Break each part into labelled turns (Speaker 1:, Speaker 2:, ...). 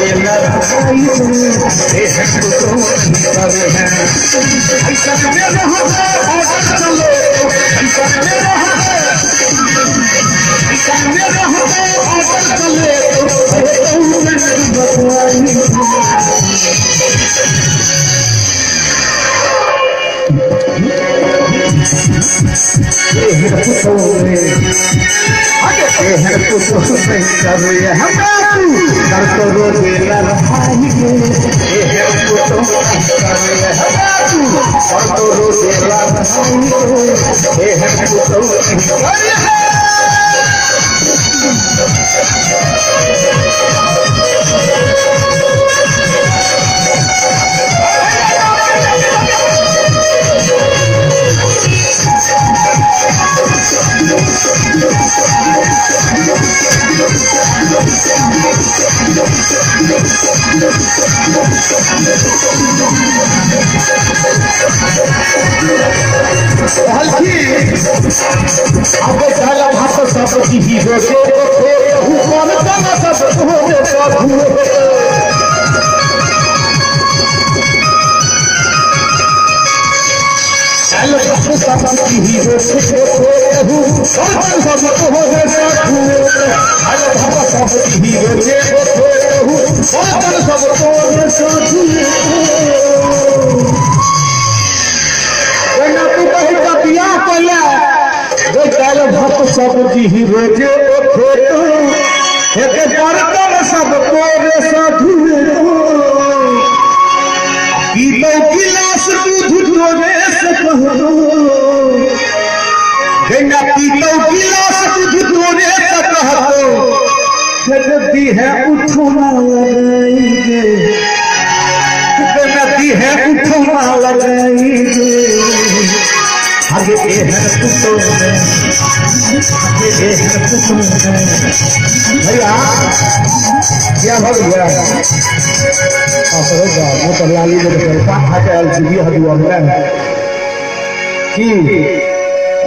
Speaker 1: बेला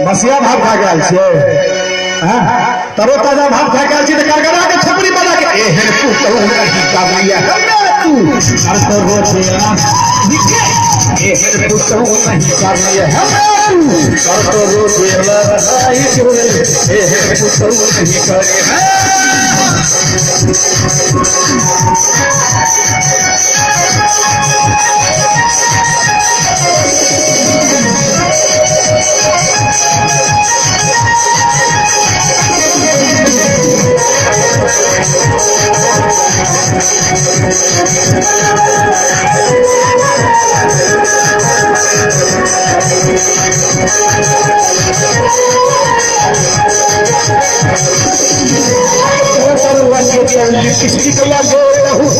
Speaker 1: बसिया भात खा गया तरो ताजा भात खा गया करगरा के छपरी बजा के एहन पुतो नहीं काबिया तू हर तो रोज एहन पुतो नहीं काबिया हर तो रोज लड़ाई एहन पुतो नहीं करे लिपस्टिक लगो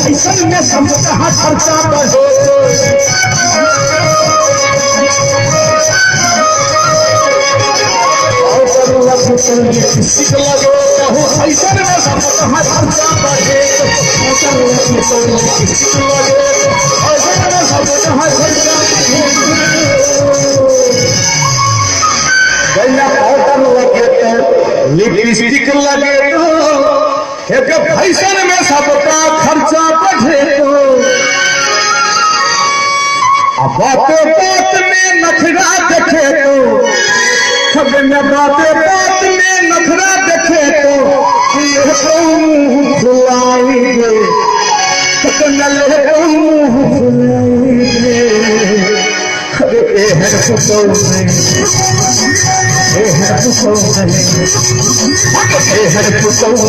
Speaker 1: किसन में समझता खर्चा बढ़ो लिपस्टिक लगो ऐसा में समझता खर्चा बढ़े लिपस्टिक लगो ऐसा में समझता खर्चा लिपस्टिक लगे एक फैशन में सबका खर्चा बढ़े बातों बात में नखरा देखे तो खबर में बातें बात में नखरा देखे तो खुलाएंगे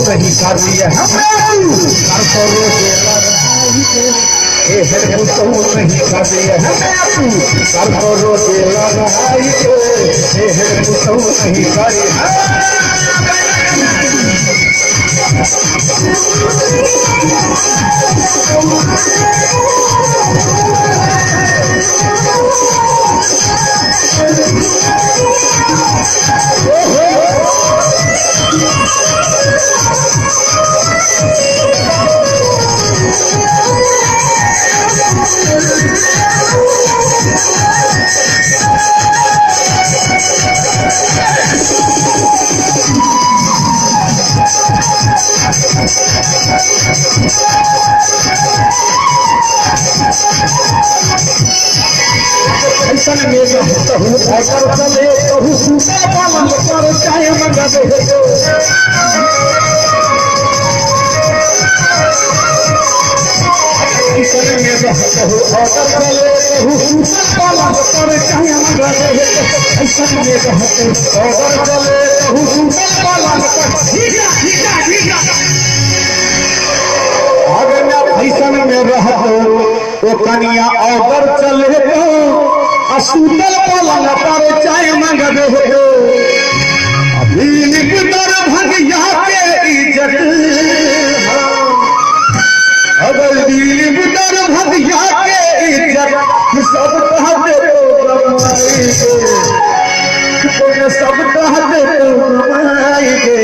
Speaker 1: नहीं कर लिया नहीं कर दिया नहीं कर
Speaker 2: Thank you.
Speaker 1: में रहता हूँ ऑर्डर चले कहूँ सूता पालन कर चाहे मंगा दे किचन में रहता हूँ ऑर्डर चले कहूँ सूता पालन कर चाहे मंगा दे किचन में रहते ऑर्डर चले कहूँ सूता पालन कर अगर मैं फैशन में रहता तो कनिया ऑर्डर चले सूतल पलंग पर चाय मंग दे अभी निकदर भगिया के इज्जत अगर निकदर भगिया के इज्जत सब कहते तो सब कहते तो रमाई के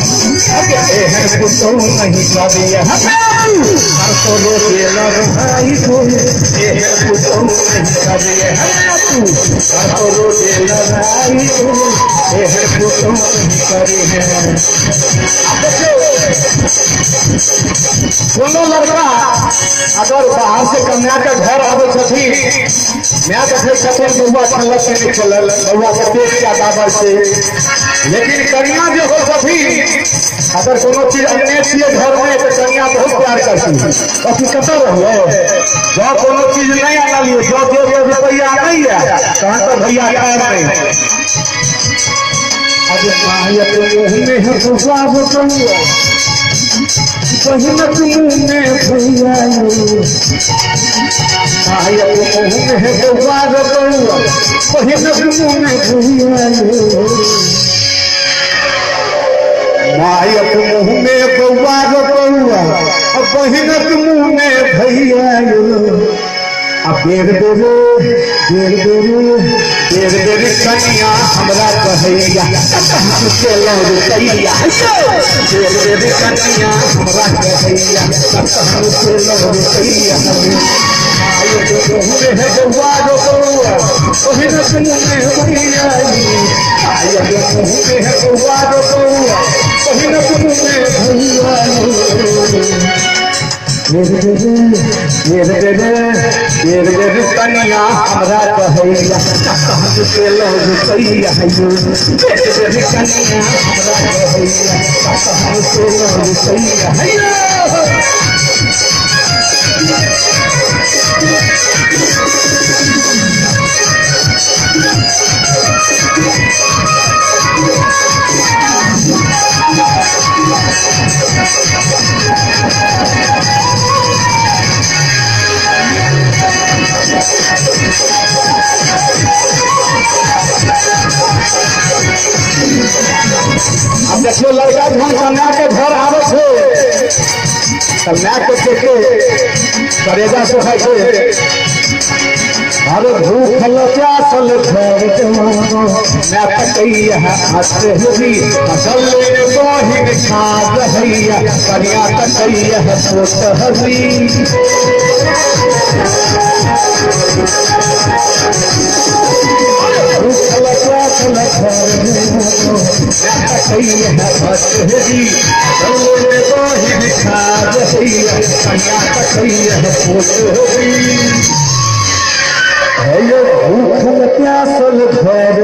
Speaker 1: अब तो नहीं करिए तो रोके लड़ाई को तो नहीं करिए तो रोके लड़ाई को तो नहीं करिए दोनों लड़का अगर बाहर से कन्या के घर आवे छथिन मैं देखे छथिन बउआ खेलक के नहीं खेलल बउआ के पेट क्या दादा से लेकिन कन्या जो हो सभी अगर कोनो चीज अन्य छिए घर में तो कन्या बहुत प्यार करती है बाकी कतर रहो जो कोनो चीज नहीं आना लियो जो रुपया नहीं है कहां तो भैया खैर नहीं अब माया तो में है बुआ बुआ बहिनक मुँह में भैया माया तो में है बुआ बुआ बहिनक मुँह में भैया मायक मुँह में बउआ बउआ बहिनक मुँह में भैया बेर बेर कनिया हमरा कहैया रुपैया बेर बेर कनिया हमरा कहैया रुपैया मायक मुँह में है बउआ बउआ बहिनक मुँह में भैया मायक मुँह में है बउआ बउआ बहिनक मुँह में भैया कनिया हमरा कहैया रुपैया कनिया हमरा कहैया अब देखियो लड़का धन कन्या के घर आवे छे कन्या के देखे करेजा से खाई छे अरे भूख प्यासल घर जवानो मैं पकैया हंसते हुई असल बहिन खा रहिया कन्या तकैया सोत हरी प्यासल घर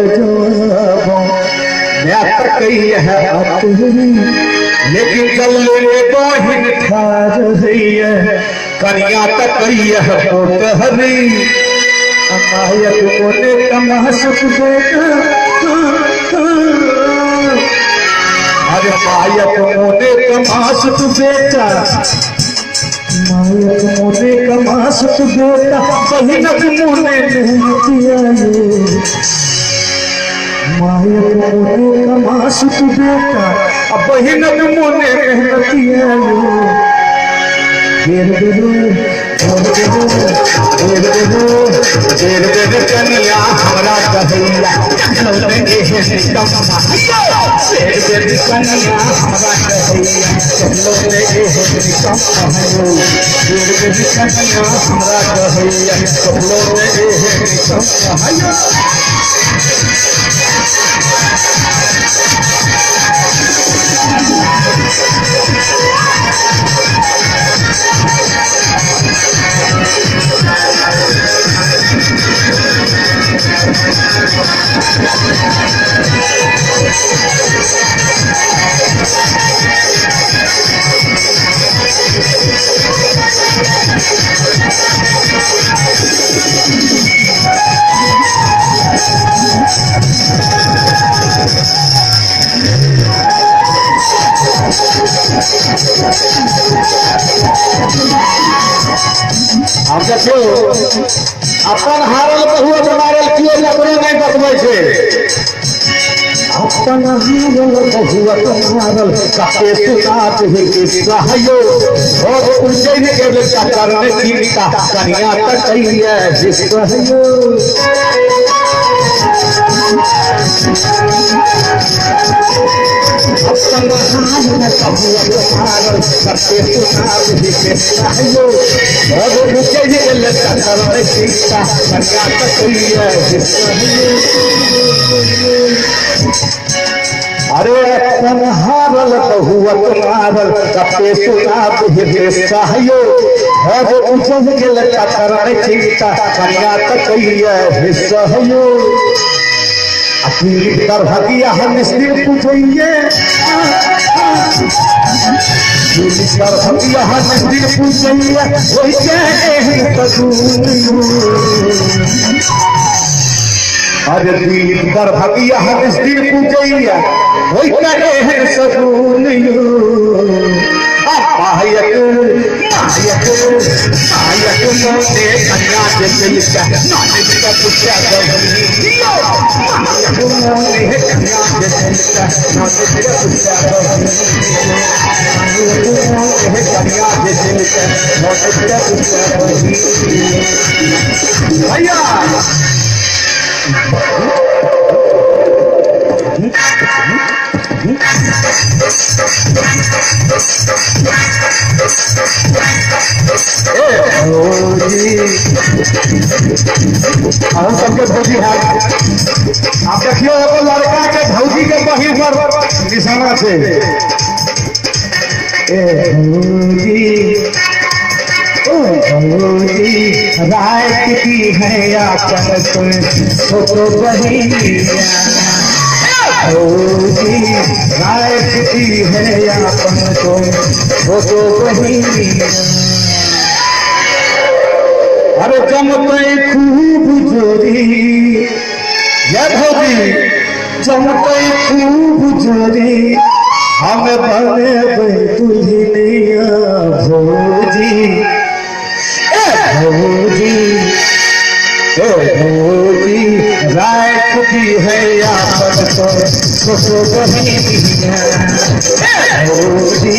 Speaker 1: लेकिन चले बहिन खा रही है कन्या तकैया पोत हरी मायक मोने कमासुत बेटा अरे मायक मोने कमासुत बेटा मायक मोने कमासुत बेटा बहिनक मोने किया मायक मोने कमासुत बेटा अब बहिनक मोने मेहनत किया कनिया हमरा कहैया कनिया हमरा कहैया अब देखियो अपन हारल बहुआ मारल कियो लकड़ो नहीं बतबै छै अपन हारल बहुआ मारल कते सुनात है किस्सायो और उलझै गेल करने चिंता कनिया तकैया जिसकहियो अपन हारल बहुआ मारल कते सुनात है किस्सायो और उलझै गेल करने चिंता कनिया तकैया जिसकहियो अरे अपन हारल बहुआ मारल कते सुनात है सहयो और उजल गेल कतरण चिंता कनिया तकैया सहयो अपनी तरहगिया हम सिर पूछिए तरहगिया हम सिर पूछिए वैसे अरे दिल दरभगिया हम दिल पूजैया वही करे है सगुन मायक मायक मायक मोने कन्या के दिलका नाने का पूछा गई मायक मोने कन्या के दिलका नाने का पूछा गई मायक मोने कन्या के दिलका नाने का पूछा गई भैया हम सबके भौजी है आप देखियो एगो लड़का के भौजी के बही पर निशाना से रात की है आपन तो बहिनिया रात की है आपन तो बहिनिया अरे चमके खूब जोरी ये भौजी चमके खूब जोरी हम बने दुल्हनिया भौजी भौजी भौजी रात की है आपन तो बहिनिया भौजी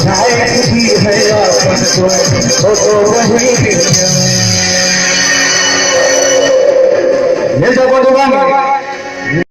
Speaker 1: रात की है आपन तो बहिनिया ये सब